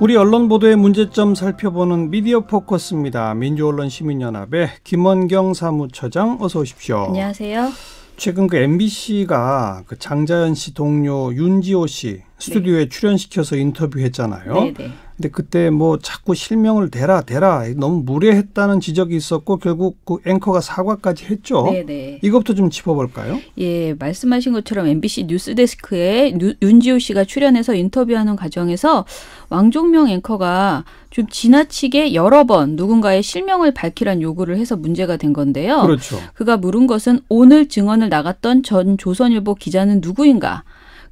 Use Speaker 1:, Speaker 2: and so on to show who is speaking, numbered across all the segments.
Speaker 1: 우리 언론 보도의 문제점 살펴보는 미디어 포커스입니다. 민주언론시민연합의 김원경 사무처장 어서 오십시오.
Speaker 2: 안녕하세요.
Speaker 1: 최근 그 MBC가 그 장자연 씨 동료 윤지호 씨 스튜디오에 출연시켜서 인터뷰했잖아요.
Speaker 2: 네네.
Speaker 1: 근데 그때 뭐 자꾸 실명을 대라 너무 무례했다는 지적이 있었고 결국 그 앵커가 사과까지 했죠.
Speaker 2: 네네.
Speaker 1: 이것부터 좀 짚어볼까요?
Speaker 2: 예, 말씀하신 것처럼 MBC 뉴스데스크에 윤지호 씨가 출연해서 인터뷰하는 과정에서 왕종명 앵커가 좀 지나치게 여러 번 누군가의 실명을 밝히란 요구를 해서 문제가 된 건데요.
Speaker 1: 그렇죠.
Speaker 2: 그가 물은 것은 오늘 증언을 나갔던 전 조선일보 기자는 누구인가?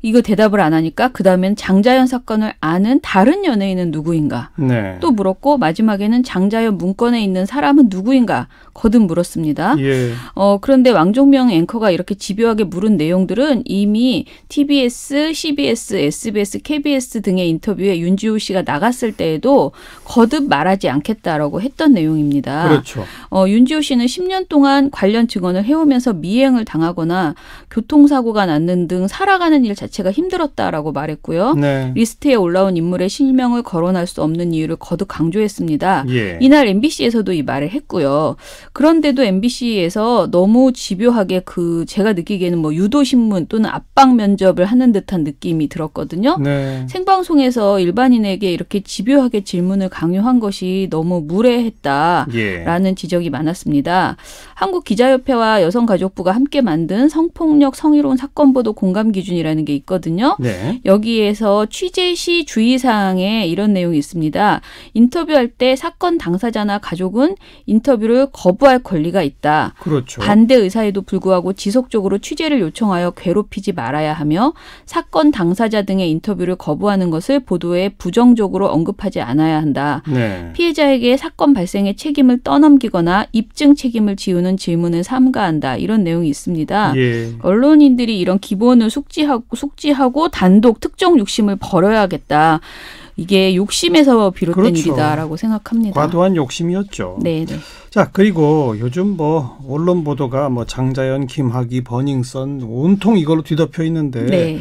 Speaker 2: 이거 대답을 안 하니까 그다음엔 장자연 사건을 아는 다른 연예인은 누구인가?
Speaker 1: 네.
Speaker 2: 또 물었고 마지막에는 장자연 문건에 있는 사람은 누구인가? 거듭 물었습니다.
Speaker 1: 예.
Speaker 2: 그런데 왕종명 앵커가 이렇게 집요하게 물은 내용들은 이미 TBS, CBS, SBS, KBS 등의 인터뷰에 윤지호 씨가 나갔을 때에도 거듭 말하지 않겠다라고 했던 내용입니다.
Speaker 1: 그렇죠.
Speaker 2: 윤지호 씨는 10년 동안 관련 증언을 해오면서 미행을 당하거나 교통사고가 났는 등 살아가는 일 자체가 힘들었다라고 말했고요.
Speaker 1: 네.
Speaker 2: 리스트에 올라온 인물의 실명을 거론할 수 없는 이유를 거듭 강조했습니다.
Speaker 1: 예.
Speaker 2: 이날 MBC에서도 이 말을 했고요. 그런데도 MBC에서 너무 집요하게 제가 느끼기에는 뭐 유도신문 또는 압박 면접을 하는 듯한 느낌이 들었거든요.
Speaker 1: 네.
Speaker 2: 생방송에서 일반인에게 이렇게 집요하게 질문을 강요한 것이 너무 무례했다라는 지적이 많았습니다. 한국기자협회와 여성가족부가 함께 만든 성폭력 성희롱 사건보도 공감기준이라는 게 있거든요.
Speaker 1: 네.
Speaker 2: 여기에서 취재 시 주의사항에 이런 내용이 있습니다. 인터뷰할 때 사건 당사자나 가족은 인터뷰를 거부할 권리가 있다.
Speaker 1: 그렇죠.
Speaker 2: 반대 의사에도 불구하고 지속적으로 취재를 요청하여 괴롭히지 말아야 하며 사건 당사자 등의 인터뷰를 거부하는 것을 보도에 부정적으로 언급하지 않아야 한다.
Speaker 1: 네.
Speaker 2: 피해자에게 사건 발생의 책임을 떠넘기거나 입증 책임을 지우는 질문을 삼가한다. 이런 내용이 있습니다.
Speaker 1: 예.
Speaker 2: 언론인들이 이런 기본을 숙지하고 단독 특정 욕심을 버려야겠다. 이게 욕심에서 비롯된
Speaker 1: 그렇죠.
Speaker 2: 일이다라고 생각합니다.
Speaker 1: 과도한 욕심이었죠.
Speaker 2: 네.
Speaker 1: 자, 그리고 요즘 뭐 언론 보도가 뭐 장자연, 김학의, 버닝썬 온통 이걸로 뒤덮여 있는데
Speaker 2: 네.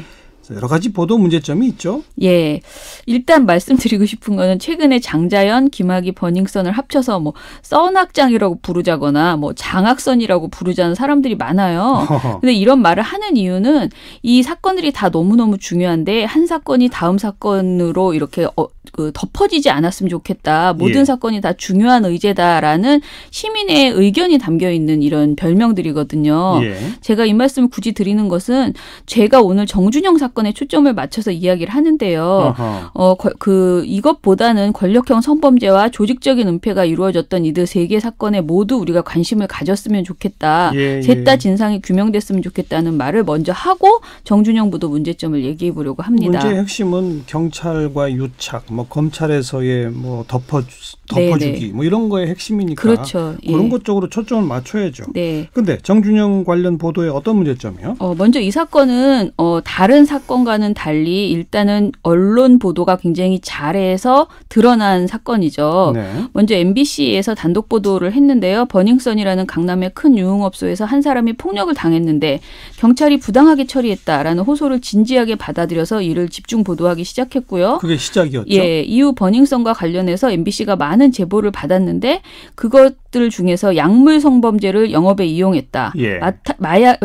Speaker 1: 여러 가지 보도 문제점이 있죠.
Speaker 2: 예. 일단 말씀드리고 싶은 거는 최근에 장자연, 김학의, 버닝썬을 합쳐서 뭐 써낙장이라고 부르자거나 뭐 장학선이라고 부르자는 사람들이 많아요. 근데 이런 말을 하는 이유는 이 사건들이 다 너무너무 중요한데 한 사건이 다음 사건으로 이렇게 덮어지지 않았으면 좋겠다. 모든 사건이 다 중요한 의제다라는 시민의 의견이 담겨 있는 이런 별명들이거든요. 제가 이 말씀을 굳이 드리는 것은 제가 오늘 정준영 사건에 초점을 맞춰서 이야기를 하는데요. 이것보다는 권력형 성범죄와 조직적인 은폐가 이루어졌던 이들 3개 사건에 모두 우리가 관심을 가졌으면 좋겠다. 셋 다 진상이 규명됐으면 좋겠다는 말을 먼저 하고 정준영 부도 문제점을 얘기해 보려고 합니다.
Speaker 1: 문제의 핵심은 경찰과 유착, 뭐 검찰에서의 뭐 덮어주기 뭐 이런 거의 핵심이니까
Speaker 2: 그렇죠.
Speaker 1: 그런 것 쪽으로 초점을 맞춰야죠.
Speaker 2: 네.
Speaker 1: 근데 정준영 관련 보도에 어떤 문제점이요?
Speaker 2: 먼저 이 사건은 다른 사건과는 달리 일단은 언론 보도가 굉장히 잘해서 드러난 사건이죠.
Speaker 1: 네.
Speaker 2: 먼저 MBC에서 단독 보도를 했는데요. 버닝썬이라는 강남의 큰 유흥업소에서 한 사람이 폭력을 당했는데 경찰이 부당하게 처리했다라는 호소를 진지하게 받아들여서 이를 집중 보도하기 시작했고요.
Speaker 1: 그게 시작이었죠.
Speaker 2: 예, 이후 버닝썬과 관련해서 MBC가 많은 제보를 받았는데 그것들 중에서 약물 성범죄를 영업에 이용했다.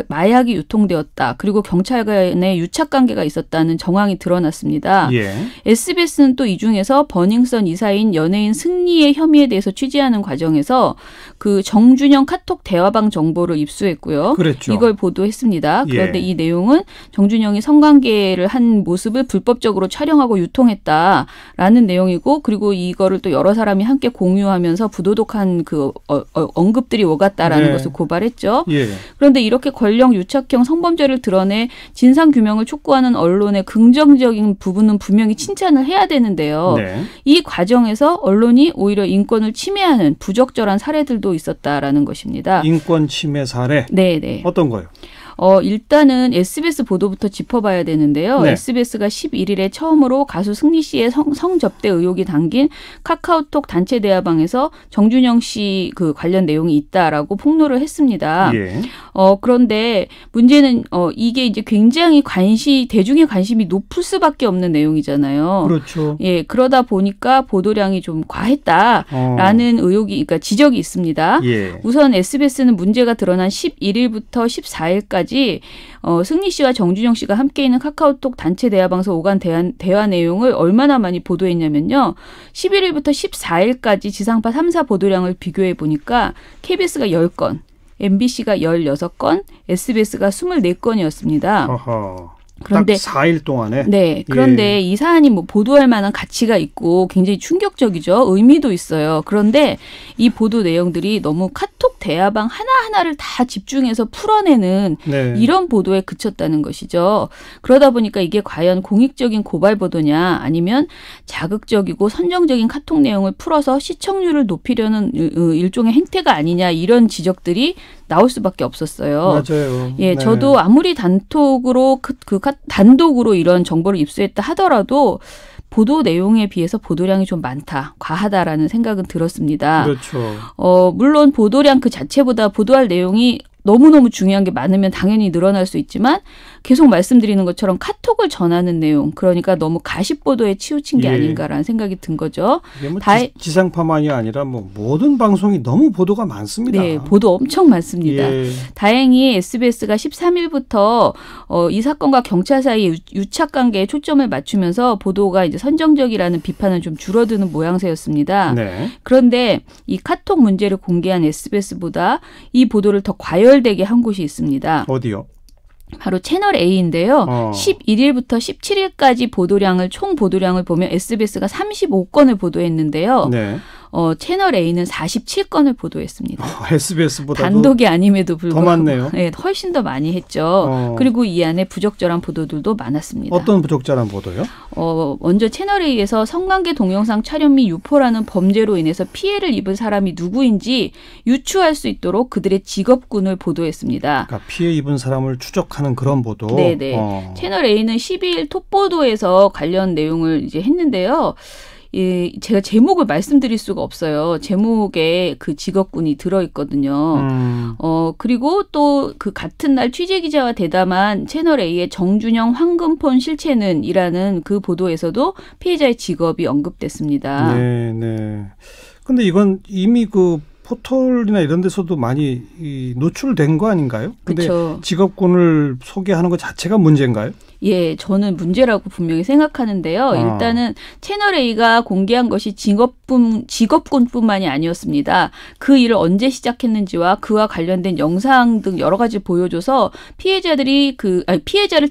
Speaker 2: 마약이 유통되었다. 그리고 경찰 간의 유착 관계가 있었다는 정황이 드러났습니다. SBS는 또 이 중에서 버닝썬 이사인 연예인 승리의 혐의에 대해서 취재하는 과정에서 그 정준영 카톡 대화방 정보를 입수했고요.
Speaker 1: 그랬죠.
Speaker 2: 이걸 보도했습니다. 그런데 이 내용은 정준영이 성관계를 한 모습을 불법적으로 촬영하고 유통했다라는 내용이고 그리고 이거를 또 여러 사람이 함께 공유하면서 부도덕한 그 언급들이 오갔다라는 것을 고발했죠. 그런데 이렇게 권력 유착형 성범죄를 드러내 진상규명을 촉구하는 언론의 긍정적인 부분은 분명히 칭찬을 해야 되는데요. 이 과정에서 언론이 오히려 인권을 침해하는 부적절한 사례들도 있었다라는 것입니다.
Speaker 1: 인권 침해 사례?
Speaker 2: 네네.
Speaker 1: 어떤 거요?
Speaker 2: 일단은 SBS 보도부터 짚어봐야 되는데요.
Speaker 1: 네.
Speaker 2: SBS가 11일에 처음으로 가수 승리 씨의 성접대 의혹이 담긴 카카오톡 단체 대화방에서 정준영 씨 그 관련 내용이 있다라고 폭로를 했습니다.
Speaker 1: 예.
Speaker 2: 그런데 문제는 이게 이제 굉장히 대중의 관심이 높을 수밖에 없는 내용이잖아요.
Speaker 1: 그렇죠.
Speaker 2: 예, 그러다 보니까 보도량이 좀 과했다라는 의혹이, 그러니까 지적이 있습니다.
Speaker 1: 예.
Speaker 2: 우선 SBS는 문제가 드러난 11일부터 14일까지 승리 씨와 정준영 씨가 함께 있는 카카오톡 단체 대화방에서 오간 대화 내용을 얼마나 많이 보도했냐면요. 11일부터 14일까지 지상파 3사 보도량을 비교해 보니까 KBS가 10건, MBC가 16건, SBS가 24건이었습니다.
Speaker 1: 어허.
Speaker 2: 그런데
Speaker 1: 딱 4일 동안에.
Speaker 2: 네. 그런데 이 사안이 뭐 보도할 만한 가치가 있고 굉장히 충격적이죠. 의미도 있어요. 그런데 이 보도 내용들이 너무 카톡 대화방 하나하나를 다 집중해서 풀어내는
Speaker 1: 네.
Speaker 2: 이런 보도에 그쳤다는 것이죠. 그러다 보니까 이게 과연 공익적인 고발 보도냐 아니면 자극적이고 선정적인 카톡 내용을 풀어서 시청률을 높이려는 일종의 행태가 아니냐 이런 지적들이 나올 수밖에 없었어요.
Speaker 1: 맞아요.
Speaker 2: 예,
Speaker 1: 네.
Speaker 2: 저도 아무리 단독으로 단독으로 이런 정보를 입수했다 하더라도 보도 내용에 비해서 보도량이 좀 많다, 과하다라는 생각은 들었습니다.
Speaker 1: 그렇죠.
Speaker 2: 물론 보도량 그 자체보다 보도할 내용이 너무너무 중요한 게 많으면 당연히 늘어날 수 있지만 계속 말씀드리는 것처럼 카톡을 전하는 내용, 그러니까 너무 가십 보도에 치우친 게
Speaker 1: 예.
Speaker 2: 아닌가라는 생각이 든 거죠.
Speaker 1: 이게 뭐 지상파만이 아니라 뭐 모든 방송이 너무 보도가 많습니다.
Speaker 2: 네, 보도 엄청 많습니다.
Speaker 1: 예.
Speaker 2: 다행히 SBS가 13일부터 이 사건과 경찰 사이의 유착 관계에 초점을 맞추면서 보도가 이제 선정적이라는 비판은 좀 줄어드는 모양새였습니다.
Speaker 1: 네.
Speaker 2: 그런데 이 카톡 문제를 공개한 SBS보다 이 보도를 더 과열되게 한 곳이 있습니다.
Speaker 1: 어디요?
Speaker 2: 바로 채널 A인데요. 11일부터 17일까지 총 보도량을 보면 SBS가 35건을 보도했는데요.
Speaker 1: 네.
Speaker 2: 채널 A는 47건을 보도했습니다.
Speaker 1: SBS보다도
Speaker 2: 단독이 아님에도 불구하고
Speaker 1: 더 많네요.
Speaker 2: 네, 훨씬 더 많이 했죠. 그리고 이 안에 부적절한 보도들도 많았습니다.
Speaker 1: 어떤 부적절한 보도요?
Speaker 2: 먼저 채널 A에서 성관계 동영상 촬영 및 유포라는 범죄로 인해서 피해를 입은 사람이 누구인지 유추할 수 있도록 그들의 직업군을 보도했습니다.
Speaker 1: 그러니까 피해 입은 사람을 추적하는 그런 보도.
Speaker 2: 네네. 채널 A는 12일 톱보도에서 관련 내용을 이제 했는데요. 제가 제목을 말씀드릴 수가 없어요. 제목에 그 직업군이 들어있거든요. 그리고 또 그 같은 날 취재기자와 대담한 채널 A의 정준영 황금폰 실체는이라는 그 보도에서도 피해자의 직업이 언급됐습니다.
Speaker 1: 네, 네. 근데 이건 이미 그 포털이나 이런 데서도 많이 노출된 거 아닌가요? 근데
Speaker 2: 그쵸.
Speaker 1: 직업군을 소개하는 것 자체가 문제인가요?
Speaker 2: 예, 저는 문제라고 분명히 생각하는데요. 일단은 채널 A가 공개한 것이 직업군뿐만이 아니었습니다. 그 일을 언제 시작했는지와 그와 관련된 영상 등 여러 가지 보여줘서 피해자를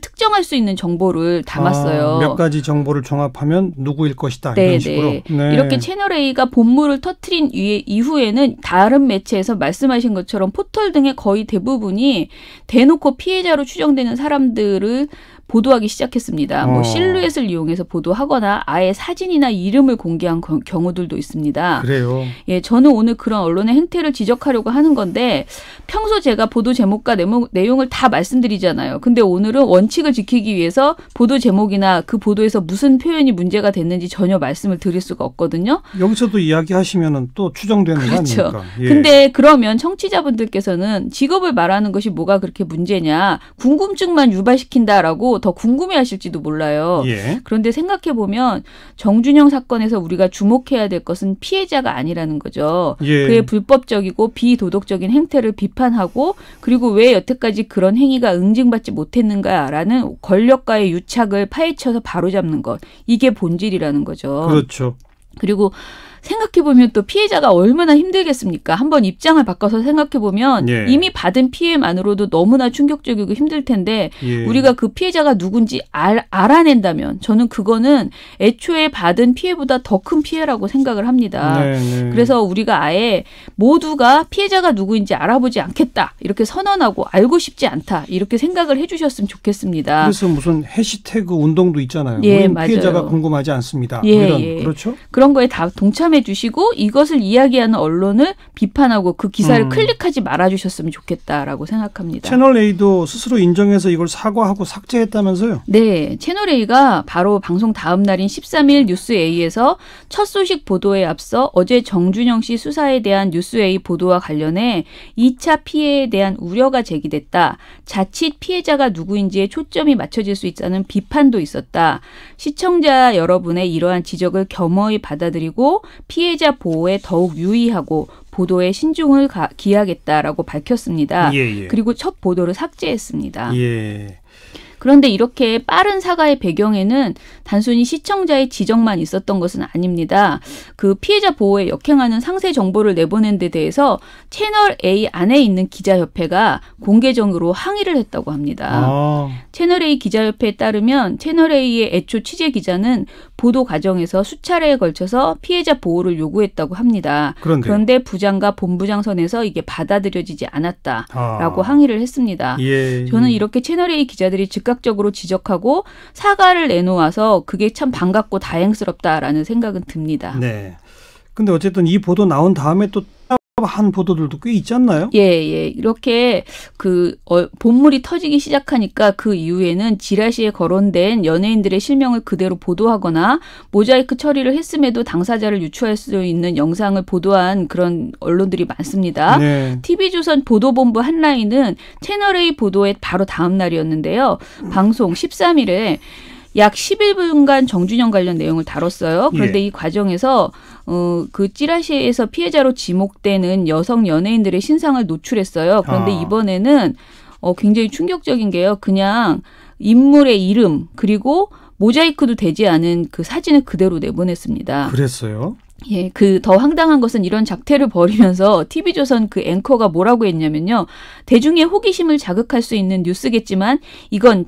Speaker 2: 특정할 수 있는 정보를 담았어요.
Speaker 1: 몇 가지 정보를 종합하면 누구일 것이다.
Speaker 2: 네,
Speaker 1: 이런 식으로.
Speaker 2: 네. 이렇게 채널 A가 본물을 터뜨린 이후에는 다른 매체에서 말씀하신 것처럼 포털 등의 거의 대부분이 대놓고 피해자로 추정되는 사람들을 보도하기 시작했습니다. 뭐 실루엣을 이용해서 보도하거나 아예 사진이나 이름을 공개한 경우들도 있습니다.
Speaker 1: 그래요.
Speaker 2: 예, 저는 오늘 그런 언론의 행태를 지적하려고 하는 건데 평소 제가 보도 제목과 내용을 다 말씀드리잖아요. 근데 오늘은 원칙을 지키기 위해서 보도 제목이나 그 보도에서 무슨 표현이 문제가 됐는지 전혀 말씀을 드릴 수가 없거든요.
Speaker 1: 여기서도 이야기하시면은 또 추정되는
Speaker 2: 그렇죠.
Speaker 1: 거 아닙니까? 예.
Speaker 2: 근데 그러면 청취자분들께서는 직업을 말하는 것이 뭐가 그렇게 문제냐, 궁금증만 유발시킨다라고 더 궁금해하실지도 몰라요.
Speaker 1: 예.
Speaker 2: 그런데 생각해보면 정준영 사건에서 우리가 주목해야 될 것은 피해자가 아니라는 거죠.
Speaker 1: 예.
Speaker 2: 그의 불법적이고 비도덕적인 행태를 비판하고 그리고 왜 여태까지 그런 행위가 응징받지 못했는가라는 권력과의 유착을 파헤쳐서 바로잡는 것. 이게 본질이라는 거죠.
Speaker 1: 그렇죠.
Speaker 2: 그리고 생각해보면 또 피해자가 얼마나 힘들겠습니까? 한번 입장을 바꿔서 생각해보면
Speaker 1: 예.
Speaker 2: 이미 받은 피해만으로도 너무나 충격적이고 힘들 텐데
Speaker 1: 예.
Speaker 2: 우리가 그 피해자가 누군지 알아낸다면 저는 그거는 애초에 받은 피해보다 더 큰 피해라고 생각을 합니다.
Speaker 1: 네, 네.
Speaker 2: 그래서 우리가 아예 모두가 피해자가 누구인지 알아보지 않겠다. 이렇게 선언하고 알고 싶지 않다. 이렇게 생각을 해주셨으면 좋겠습니다.
Speaker 1: 그래서 무슨 해시태그 운동도 있잖아요.
Speaker 2: 예,
Speaker 1: 우린
Speaker 2: 맞아요.
Speaker 1: 피해자가 궁금하지 않습니다.
Speaker 2: 예,
Speaker 1: 이런
Speaker 2: 예.
Speaker 1: 그렇죠?
Speaker 2: 그런 거에 다 동참해 주시고 이것을 이야기하는 언론을 비판하고 그 기사를 클릭하지 말아주셨으면 좋겠다라고 생각합니다.
Speaker 1: 채널A도 스스로 인정해서 이걸 사과하고 삭제했다면서요?
Speaker 2: 네. 채널A가 바로 방송 다음 날인 13일 뉴스A에서 첫 소식 보도에 앞서 어제 정준영 씨 수사에 대한 뉴스A 보도와 관련해 2차 피해에 대한 우려가 제기됐다. 자칫 피해자가 누구인지에 초점이 맞춰질 수 있다는 비판도 있었다. 시청자 여러분의 이러한 지적을 겸허히 받아들이고 피해자 보호에 더욱 유의하고 보도에 신중을 기하겠다라고 밝혔습니다.
Speaker 1: 예.
Speaker 2: 그리고 첫 보도를 삭제했습니다.
Speaker 1: 예.
Speaker 2: 그런데 이렇게 빠른 사과의 배경에는 단순히 시청자의 지적만 있었던 것은 아닙니다. 그 피해자 보호에 역행하는 상세 정보를 내보낸 데 대해서 채널A 안에 있는 기자협회가 공개적으로 항의를 했다고 합니다. 채널A 기자협회에 따르면 채널A의 애초 취재 기자는 보도 과정에서 수차례에 걸쳐서 피해자 보호를 요구했다고 합니다. 그런데 부장과 본부장 선에서 이게 받아들여지지 않았다라고 항의를 했습니다.
Speaker 1: 예.
Speaker 2: 저는 이렇게 채널A 기자들이 즉각적으로 지적하고 사과를 내놓아서 그게 참 반갑고 다행스럽다라는 생각은 듭니다.
Speaker 1: 네. 근데 어쨌든 이 보도 나온 다음에 또 한 보도들도 꽤 있지 않나요?
Speaker 2: 예. 이렇게 본물이 터지기 시작하니까 그 이후에는 지라시에 거론된 연예인들의 실명을 그대로 보도하거나 모자이크 처리를 했음에도 당사자를 유추할 수 있는 영상을 보도한 그런 언론들이 많습니다.
Speaker 1: 네.
Speaker 2: TV조선 보도본부 한라인은 채널A 보도의 바로 다음 날이었는데요. 방송 13일에 약 11분간 정준영 관련 내용을 다뤘어요. 그런데 이 과정에서 그 찌라시에서 피해자로 지목되는 여성 연예인들의 신상을 노출했어요. 그런데 이번에는 굉장히 충격적인 게요. 그냥 인물의 이름 그리고 모자이크도 되지 않은 그 사진을 그대로 내보냈습니다.
Speaker 1: 그랬어요?
Speaker 2: 예, 더 황당한 것은 이런 작태를 벌이면서 TV조선 그 앵커가 뭐라고 했냐면요. 대중의 호기심을 자극할 수 있는 뉴스겠지만 이건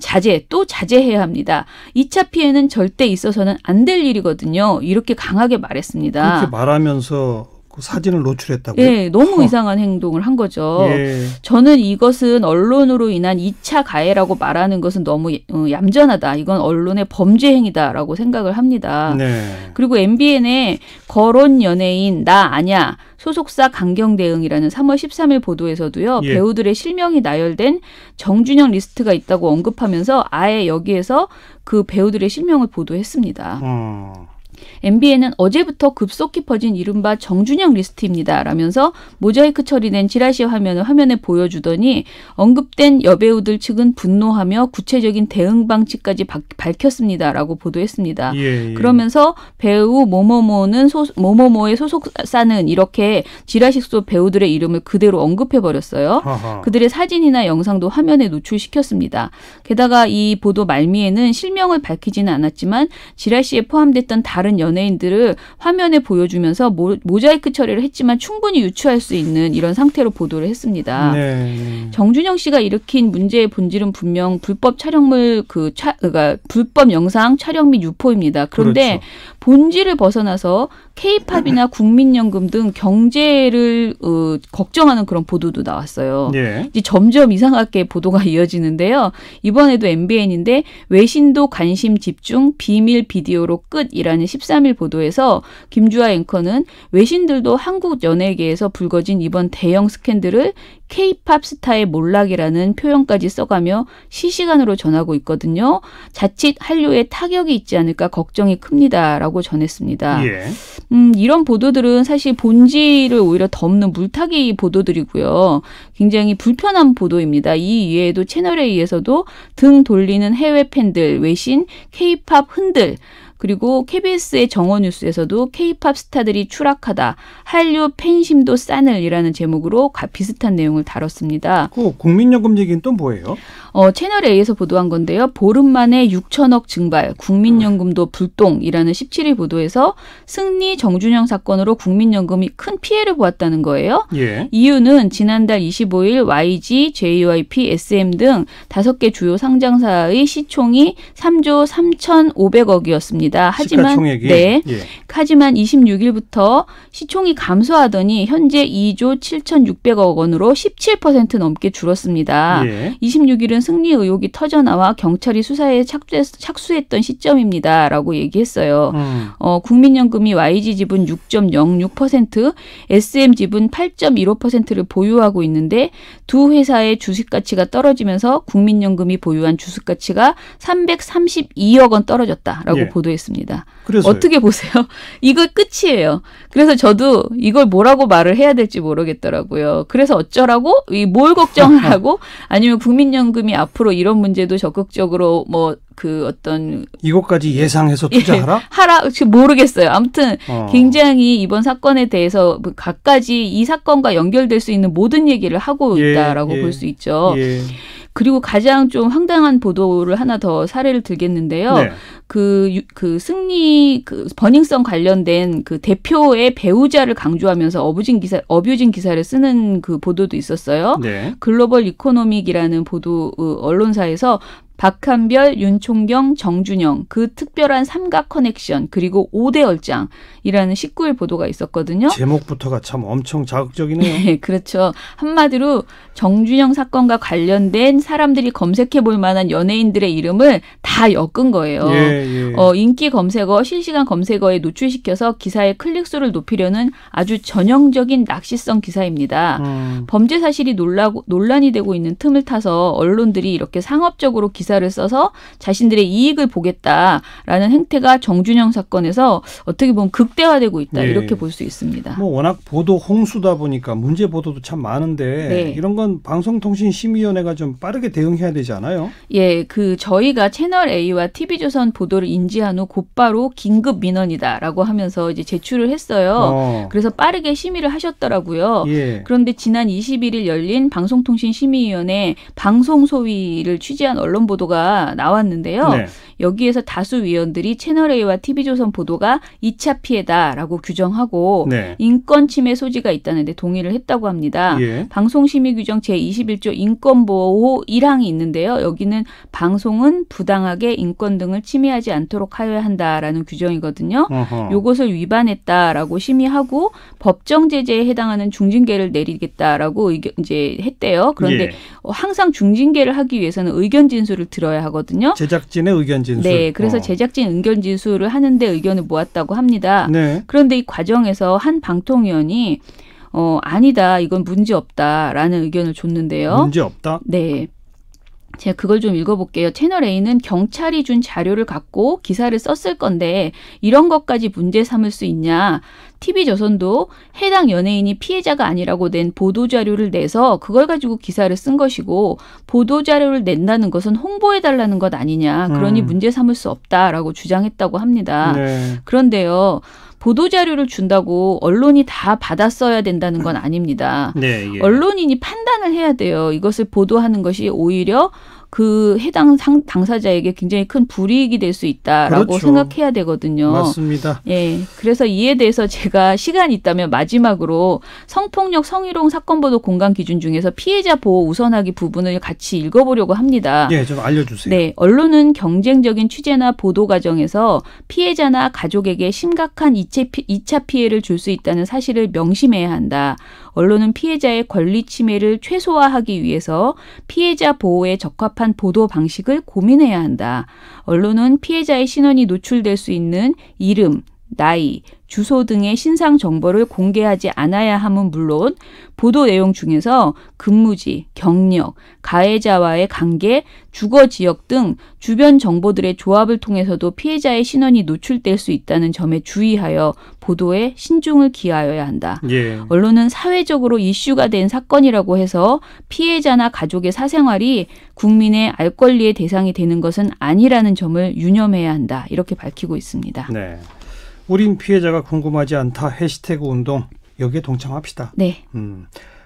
Speaker 2: 또 자제해야 합니다. 2차 피해는 절대 있어서는 안 될 일이거든요. 이렇게 강하게 말했습니다.
Speaker 1: 그렇게 말하면서 그 사진을 노출했다고요?
Speaker 2: 예, 너무 이상한 행동을 한 거죠.
Speaker 1: 예.
Speaker 2: 저는 이것은 언론으로 인한 2차 가해라고 말하는 것은 너무 얌전하다. 이건 언론의 범죄 행위다라고 생각을 합니다.
Speaker 1: 네.
Speaker 2: 그리고 MBN의 거론 연예인 나 아냐 소속사 강경 대응이라는 3월 13일 보도에서도요. 배우들의 실명이 나열된 정준영 리스트가 있다고 언급하면서 아예 여기에서 그 배우들의 실명을 보도했습니다. MBN은 어제부터 급속히 퍼진 이른바 정준영 리스트입니다. 라면서 모자이크 처리된 지라시 화면을 화면에 보여주더니 언급된 여배우들 측은 분노하며 구체적인 대응 방식까지 밝혔습니다. 라고 보도했습니다. 그러면서 배우 모모모의 소속사는 이렇게 지라시 속 배우들의 이름을 그대로 언급해버렸어요. 그들의 사진이나 영상도 화면에 노출시켰습니다. 게다가 이 보도 말미에는 실명을 밝히지는 않았지만 지라시에 포함됐던 다른 연예인들을 화면에 보여주면서 모자이크 처리를 했지만 충분히 유추할 수 있는 이런 상태로 보도를 했습니다.
Speaker 1: 네.
Speaker 2: 정준영 씨가 일으킨 문제의 본질은 분명 불법 촬영물 그러니까 불법 영상 촬영 및 유포입니다. 그런데 그렇죠. 본질을 벗어나서 K-팝이나 국민연금 등 경제를 걱정하는 그런 보도도 나왔어요. 이제 점점 이상하게 보도가 이어지는데요. 이번에도 MBN인데 외신도 관심 집중 비밀 비디오로 끝이라는 13일 보도에서 김주아 앵커는 외신들도 한국 연예계에서 불거진 이번 대형 스캔들을 K-팝 스타의 몰락이라는 표현까지 써가며 실시간으로 전하고 있거든요. 자칫 한류에 타격이 있지 않을까 걱정이 큽니다라고 전했습니다. 이런 보도들은 사실 본질을 오히려 덮는 물타기 보도들이고요. 굉장히 불편한 보도입니다. 이 이외에도 채널A에서도 등 돌리는 해외 팬들, 외신, K-팝 흔들 그리고 KBS의 정오뉴스에서도 K-팝 스타들이 추락하다. 한류 팬심도 싸늘이라는 제목으로 비슷한 내용을 다뤘습니다.
Speaker 1: 그 국민연금 얘기는 또 뭐예요?
Speaker 2: 채널A에서 보도한 건데요. 보름 만에 6천억 증발, 국민연금도 불똥이라는 17일 보도에서 승리 정준영 사건으로 국민연금이 큰 피해를 보았다는 거예요. 이유는 지난달 25일 YG, JYP, SM 등 5개 주요 상장사의 시총이 3조 3,500억이었습니다. 하지만 하지만 26일부터 시총이 감소하더니 현재 2조 7,600억 원으로 17% 넘게 줄었습니다.
Speaker 1: 예.
Speaker 2: 26일은 승리 의혹이 터져나와 경찰이 수사에 착수했던 시점입니다라고 얘기했어요. 국민연금이 YG 지분 6.06%, SM 지분 8.15%를 보유하고 있는데 두 회사의 주식 가치가 떨어지면서 국민연금이 보유한 주식 가치가 332억 원 떨어졌다라고
Speaker 1: 예.
Speaker 2: 보도했습니다.
Speaker 1: 그래서요?
Speaker 2: 어떻게 보세요? 이거 끝이에요. 그래서 저도 이걸 뭐라고 말을 해야 될지 모르겠더라고요. 그래서 어쩌라고? 뭘 걱정을 하고? 아니면 국민연금이 앞으로 이런 문제도 적극적으로
Speaker 1: 이것까지 예상해서 투자하라?
Speaker 2: 하라? 모르겠어요. 아무튼 굉장히 이번 사건에 대해서 갖가지 이 사건과 연결될 수 있는 모든 얘기를 하고 있다라고 볼 수 있죠.
Speaker 1: 예.
Speaker 2: 그리고 가장 좀 황당한 보도를 하나 더 사례를 들겠는데요.
Speaker 1: 네.
Speaker 2: 버닝썬 관련된 그 대표의 배우자를 강조하면서 어뷰징 기사를 쓰는 그 보도도 있었어요.
Speaker 1: 네.
Speaker 2: 글로벌 이코노믹이라는 보도 언론사에서 박한별, 윤총경, 정준영 그 특별한 삼각 커넥션 그리고 5대 얼짱이라는 19일 보도가 있었거든요.
Speaker 1: 제목부터가 참 엄청 자극적이네요.
Speaker 2: 네, 그렇죠. 한마디로 정준영 사건과 관련된 사람들이 검색해 볼 만한 연예인들의 이름을 다 엮은 거예요.
Speaker 1: 예.
Speaker 2: 인기 검색어, 실시간 검색어에 노출시켜서 기사의 클릭수를 높이려는 아주 전형적인 낚시성 기사입니다. 범죄 사실이 논란이 되고 있는 틈을 타서 언론들이 이렇게 상업적으로 기사를 써서 자신들의 이익을 보겠다라는 행태가 정준영 사건에서 어떻게 보면 극대화되고 있다. 이렇게 볼 수 있습니다.
Speaker 1: 워낙 보도 홍수다 보니까 문제 보도도 참 많은데 이런 건 방송통신심의위원회가 좀 빠르게 대응해야 되지 않아요?
Speaker 2: 예, 저희가 채널A와 TV조선 보도를 인지한 후 곧바로 긴급 민원이다라고 하면서 이제 제출을 했어요. 그래서 빠르게 심의를 하셨더라고요.
Speaker 1: 예.
Speaker 2: 그런데 지난 21일 열린 방송통신심의위원회 방송소위를 취재한 언론 보도가 나왔는데요.
Speaker 1: 네.
Speaker 2: 여기에서 다수 위원들이 채널A와 TV조선 보도가 2차 피해다라고 규정하고 인권 침해 소지가 있다는데 동의를 했다고 합니다.
Speaker 1: 예.
Speaker 2: 방송심의규정 제21조 인권보호 1항이 있는데요. 여기는 방송은 부당하게 인권 등을 침해하지 않도록 하여야 한다라는 규정이거든요. 요것을 위반했다라고 심의하고 법정 제재에 해당하는 중징계를 내리겠다라고 이제 했대요. 그런데 항상 중징계를 하기 위해서는 의견 진술을 들어야 하거든요.
Speaker 1: 제작진의 의견 진술.
Speaker 2: 네, 그래서 제작진 의견 진술을 하는데 의견을 모았다고 합니다.
Speaker 1: 네.
Speaker 2: 그런데 이 과정에서 한 방통위원이 아니다, 이건 문제 없다라는 의견을 줬는데요.
Speaker 1: 문제 없다?
Speaker 2: 네. 제가 그걸 좀 읽어볼게요. 채널A는 경찰이 준 자료를 갖고 기사를 썼을 건데 이런 것까지 문제 삼을 수 있냐. TV조선도 해당 연예인이 피해자가 아니라고 낸 보도자료를 내서 그걸 가지고 기사를 쓴 것이고 보도자료를 낸다는 것은 홍보해달라는 것 아니냐. 그러니 문제 삼을 수 없다라고 주장했다고 합니다.
Speaker 1: 네.
Speaker 2: 그런데요. 보도자료를 준다고 언론이 다 받았어야 된다는 건 아닙니다.
Speaker 1: 네, 예.
Speaker 2: 언론인이 판단을 해야 돼요. 이것을 보도하는 것이 오히려 그 해당 당사자에게 굉장히 큰 불이익이 될 수 있다라고
Speaker 1: 그렇죠.
Speaker 2: 생각해야 되거든요.
Speaker 1: 맞습니다.
Speaker 2: 예, 그래서 이에 대해서 제가 시간이 있다면 마지막으로 성폭력 성희롱 사건 보도 공간 기준 중에서 피해자 보호 우선하기 부분을 같이 읽어보려고 합니다.
Speaker 1: 예, 좀 알려주세요.
Speaker 2: 네, 언론은 경쟁적인 취재나 보도 과정에서 피해자나 가족에게 심각한 2차 피해를 줄 수 있다는 사실을 명심해야 한다. 언론은 피해자의 권리 침해를 최소화하기 위해서 피해자 보호에 적합한 보도 방식을 고민해야 한다. 언론은 피해자의 신원이 노출될 수 있는 이름, 나이, 주소 등의 신상 정보를 공개하지 않아야 함은 물론 보도 내용 중에서 근무지, 경력, 가해자와의 관계, 주거 지역 등 주변 정보들의 조합을 통해서도 피해자의 신원이 노출될 수 있다는 점에 주의하여 보도에 신중을 기하여야 한다.
Speaker 1: 예.
Speaker 2: 언론은 사회적으로 이슈가 된 사건이라고 해서 피해자나 가족의 사생활이 국민의 알 권리의 대상이 되는 것은 아니라는 점을 유념해야 한다. 이렇게 밝히고 있습니다.
Speaker 1: 네. 우린 피해자가 궁금하지 않다. 해시태그 운동. 여기에 동참합시다.
Speaker 2: 네.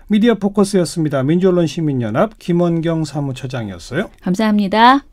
Speaker 1: 미디어 포커스였습니다. 민주언론시민연합 김원경 사무처장이었어요.
Speaker 2: 감사합니다.